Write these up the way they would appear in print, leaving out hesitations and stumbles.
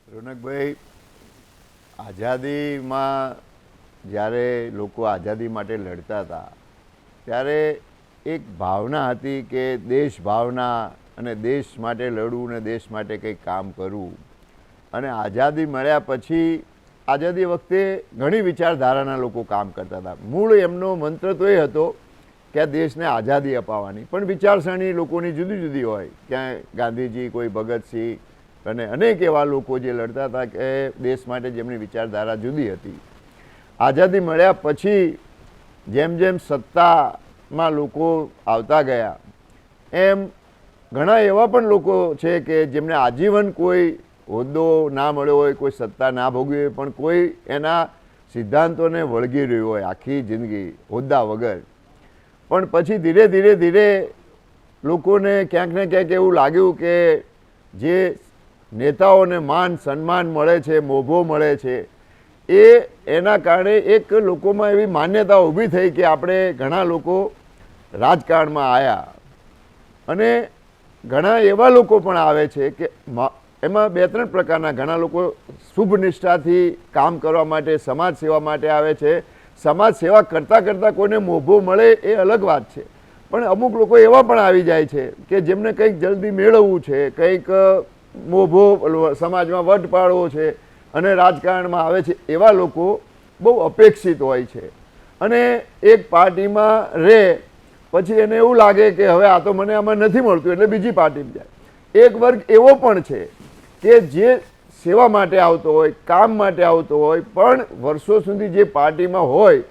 રોનકભાઈ, આઝાદીમાં જ્યારે લોકો આઝાદી માટે લડતા હતા ત્યારે એક ભાવના હતી કે દેશ ભાવના અને દેશ માટે લડવું અને દેશ માટે કંઈક કામ કરવું. અને આઝાદી મળ્યા પછી આઝાદી વખતે ઘણી વિચારધારાના લોકો કામ કરતા હતા. મૂળ એમનો મંત્ર તો એ હતો કે આ દેશને આઝાદી અપાવવાની, પણ વિચારસરણી લોકોની જુદી જુદી હોય. ક્યાંય ગાંધીજી, કોઈ ભગતસિંહ અને અનેક એવા લોકો જે લડતા હતા કે દેશ માટે જેમની વિચારધારા જુદી હતી. આઝાદી મળ્યા પછી જેમ જેમ સત્તામાં લોકો આવતા ગયા એમ ઘણા એવા પણ લોકો છે કે જેમને આજીવન કોઈ હોદ્દો ના મળ્યો હોય, કોઈ સત્તા ના ભોગવી હોય, પણ કોઈ એના સિદ્ધાંતોને વળગી રહ્યું હોય આખી જિંદગી હોદ્દા વગર. પણ પછી ધીરે ધીરે ધીરે લોકોને ક્યાંક ને ક્યાંક એવું લાગ્યું કે જે નેતાઓને માન સન્માન મળે છે, મોભો મળે છે, એના કારણે એક લોકોમાં એવી માન્યતા ઊભી થઈ કે આપણે ઘણા લોકો રાજકારણમાં આવ્યા. અને ઘણા એવા લોકો પણ આવે છે કે એમાં બે ત્રણ પ્રકારના ઘણા લોકો શુભ નિષ્ઠાથી કામ કરવા માટે, સમાજ સેવા માટે આવે છે. સમાજ સેવા કરતાં કરતાં કોઈને મોભો મળે એ અલગ વાત છે, પણ અમુક લોકો એવા પણ આવી જાય છે કે જેમને કંઈક જલ્દી મેળવવું છે, કંઈક મોભો સમાજમાં વટ પાડવો છે અને રાજકારણમાં આવે છે. એવા લોકો બહુ અપેક્ષિત હોય છે અને એક પાર્ટીમાં રહે પછી એને એવું લાગે કે હવે આ તો મને આમાં નથી મળતું એટલે બીજી પાર્ટીમાં જાય. એક વર્ગ એવો પણ છે કે જે સેવા માટે આવતો હોય, કામ માટે આવતો હોય, પણ વર્ષો સુધી જે પાર્ટીમાં હોય,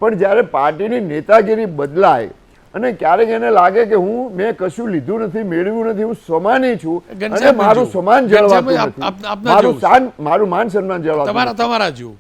પણ જ્યારે પાર્ટીની નેતાગીરી બદલાય અને ક્યારેક એને લાગે કે મેં કશું લીધું નથી, મેળવ્યું નથી, હું સમાની છું અને મારું સમાન જળવાતું નથી, મારું માન સન્માન જળવાતું તમારા જેવું